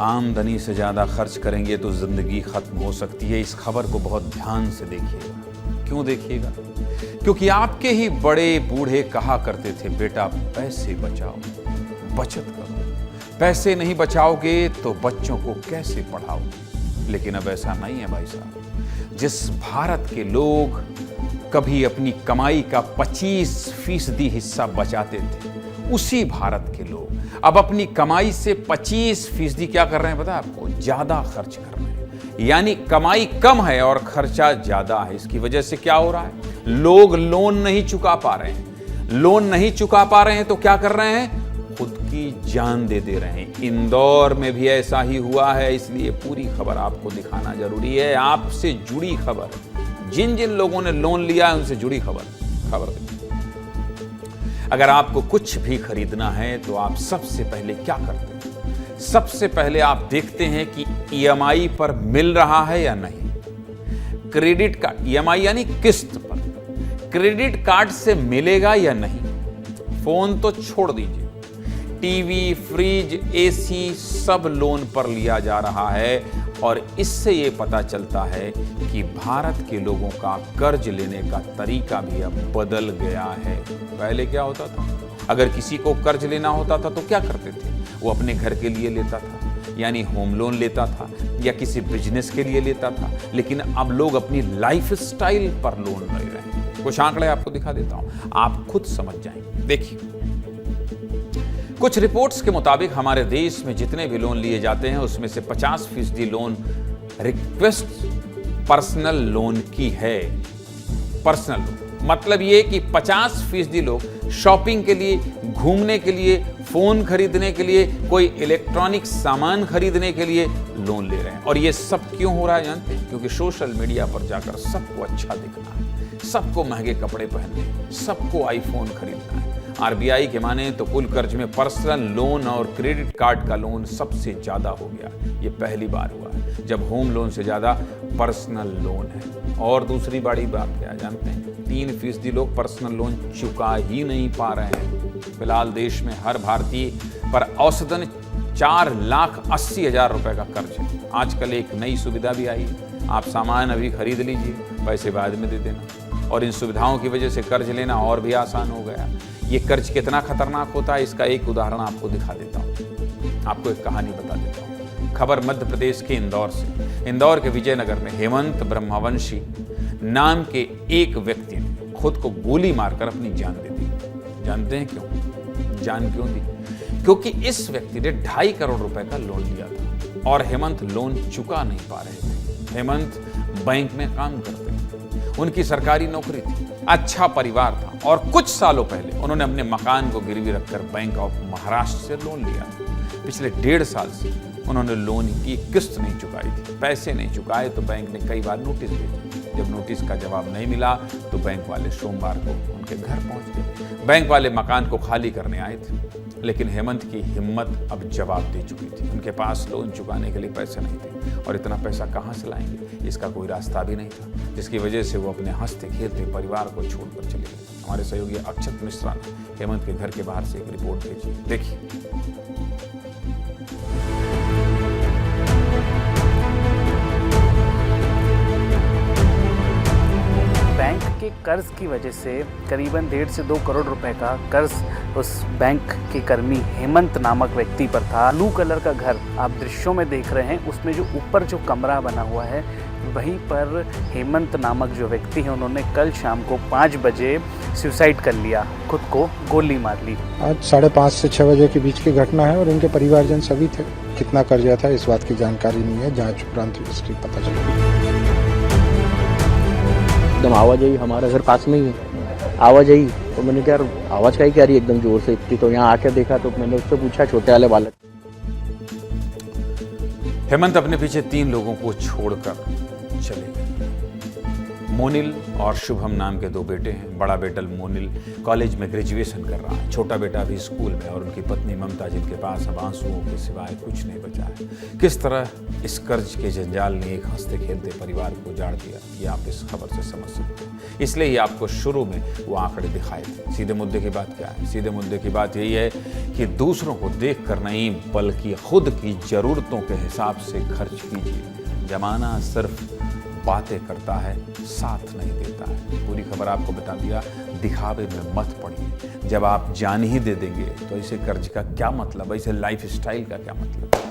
आमदनी से ज़्यादा खर्च करेंगे तो ज़िंदगी ख़त्म हो सकती है। इस खबर को बहुत ध्यान से देखिएगा। क्यों देखिएगा? क्योंकि आपके ही बड़े बूढ़े कहा करते थे, बेटा पैसे बचाओ, बचत करो। पैसे नहीं बचाओगे तो बच्चों को कैसे पढ़ाओगे? लेकिन अब ऐसा नहीं है भाई साहब। जिस भारत के लोग कभी अपनी कमाई का 25% हिस्सा बचाते थे, उसी भारत के लोग अब अपनी कमाई से 25% क्या कर रहे हैं पता है आपको? ज्यादा खर्च कर रहे हैं। यानी कमाई कम है और खर्चा ज्यादा है। इसकी वजह से क्या हो रहा है? लोग लोन नहीं चुका पा रहे हैं। लोन नहीं चुका पा रहे हैं तो क्या कर रहे हैं? खुद की जान दे रहे हैं। इंदौर में भी ऐसा ही हुआ है, इसलिए पूरी खबर आपको दिखाना जरूरी है। आपसे जुड़ी खबर, जिन जिन लोगों ने लोन लिया है उनसे जुड़ी खबर देखिए। अगर आपको कुछ भी खरीदना है तो आप सबसे पहले क्या करते हैं? सबसे पहले आप देखते हैं कि ईएमआई पर मिल रहा है या नहीं। क्रेडिट कार्ड, ईएमआई यानी किस्त पर, क्रेडिट कार्ड से मिलेगा या नहीं। फोन तो छोड़ दीजिए, टीवी, फ्रिज, एसी सब लोन पर लिया जा रहा है। और इससे ये पता चलता है कि भारत के लोगों का कर्ज लेने का तरीका भी अब बदल गया है। पहले क्या होता था? अगर किसी को कर्ज लेना होता था तो क्या करते थे? वो अपने घर के लिए लेता था, यानी होम लोन लेता था, या किसी बिजनेस के लिए लेता था। लेकिन अब लोग अपनी लाइफस्टाइल पर लोन ले रहे हैं। कुछ आंकड़े आपको दिखा देता हूं, आप खुद समझ जाएंगे। देखिए, कुछ रिपोर्ट्स के मुताबिक हमारे देश में जितने भी लोन लिए जाते हैं उसमें से 50% लोन रिक्वेस्ट पर्सनल लोन की है। पर्सनल लोन मतलब ये कि 50% लोग शॉपिंग के लिए, घूमने के लिए, फोन खरीदने के लिए, कोई इलेक्ट्रॉनिक सामान खरीदने के लिए लोन ले रहे हैं। और ये सब क्यों हो रहा है जानते हैं? क्योंकि सोशल मीडिया पर जाकर सबको अच्छा दिखना है, सबको महंगे कपड़े पहनने हैं, सबको आईफोन खरीदना है। आरबीआई के माने तो कुल कर्ज में पर्सनल लोन और क्रेडिट कार्ड का लोन सबसे ज्यादा हो गया। ये पहली बार हुआ है जब होम लोन से ज्यादा पर्सनल लोन है। और दूसरी बड़ी बात क्या जानते हैं? 3% लोग पर्सनल लोन चुका ही नहीं पा रहे हैं। फिलहाल देश में हर भारतीय पर औसतन 4,80,000 रुपए का कर्ज है। आजकल एक नई सुविधा भी आई है, आप सामान अभी खरीद लीजिए, पैसे बाद में दे देना। और इन सुविधाओं की वजह से कर्ज लेना और भी आसान हो गया। ये कर्ज कितना खतरनाक होता है इसका एक उदाहरण आपको दिखा देता हूँ। आपको एक कहानी बता देता हूँ। खबर मध्य प्रदेश के इंदौर से। इंदौर के विजयनगर में हेमंत ब्रह्मवंशी नाम के एक व्यक्ति ने खुद को गोली मारकर अपनी जान दे दी। जानते हैं क्यों? जान क्यों दी? क्योंकि इस व्यक्ति ने 2.5 करोड़ रुपए का लोन लिया था और हेमंत लोन चुका नहीं पा रहे थे। हेमंत बैंक में काम करते थे, उनकी सरकारी नौकरी थी, अच्छा परिवार था और कुछ सालों पहले उन्होंने अपने मकान को गिरवी रखकर बैंक ऑफ महाराष्ट्र से लोन लिया था। पिछले 1.5 साल से उन्होंने लोन की किस्त नहीं चुकाई थी। पैसे नहीं चुकाए तो बैंक ने कई बार नोटिस भेजे। जब नोटिस का जवाब नहीं मिला तो बैंक वाले सोमवार को उनके घर पहुंच गए। बैंक वाले मकान को खाली करने आए थे, लेकिन हेमंत की हिम्मत अब जवाब दे चुकी थी। उनके पास लोन चुकाने के लिए पैसे नहीं थे और इतना पैसा कहाँ से लाएंगे, इसका कोई रास्ता भी नहीं था, जिसकी वजह से वो अपने हंसते खेलते परिवार को छोड़कर चले गए। हमारे सहयोगी अक्षत मिश्रा ने हेमंत के घर के बाहर से एक रिपोर्ट भेजी, देखिए। बैंक के कर्ज की वजह से करीबन 1.5 से 2 करोड़ रुपए का कर्ज उस बैंक के कर्मी हेमंत नामक व्यक्ति पर था। ब्लू कलर का घर आप दृश्यों में देख रहे हैं, उसमें जो ऊपर जो कमरा बना हुआ है वहीं पर हेमंत नामक जो व्यक्ति है उन्होंने कल शाम को 5 बजे सुसाइड कर लिया, खुद को गोली मार ली। आज 5:30 से 6 बजे के बीच की घटना है और इनके परिवारजन सभी थे। कितना कर्जा था इस बात की जानकारी नहीं है, जांच उपरांत इसकी पता चलेगी। एकदम आवाज आई, हमारा घर पास में ही है, आवाज आई तो मैंने कहा यार आवाज का ही क्या रही एकदम जोर से इतनी, तो यहाँ आके देखा तो मैंने उससे पूछा छोटे वाले बालक। हेमंत अपने पीछे 3 लोगों को छोड़कर चले गए। मोनिल और शुभम नाम के दो बेटे हैं। बड़ा बेटा मोनिल कॉलेज में ग्रेजुएशन कर रहा है, छोटा बेटा अभी स्कूल में, और उनकी पत्नी ममता जिनके पास अब आंसुओं के सिवाय कुछ नहीं बचा है। किस तरह इस कर्ज के जंजाल ने एक हंसते खेलते परिवार को उजाड़ दिया, ये आप इस खबर से समझ सकते हैं। इसलिए ही आपको शुरू में वो आंकड़े दिखाए थे। सीधे मुद्दे की बात क्या है? सीधे मुद्दे की बात यही है कि दूसरों को देख कर नहीं, बल्कि खुद की ज़रूरतों के हिसाब से खर्च कीजिए। जमाना सिर्फ बातें करता है, साथ नहीं देता है। पूरी खबर आपको बता दिया, दिखावे में मत पड़िए। जब आप जान ही दे देंगे तो ऐसे कर्ज का क्या मतलब, ऐसे लाइफ स्टाइल का क्या मतलब।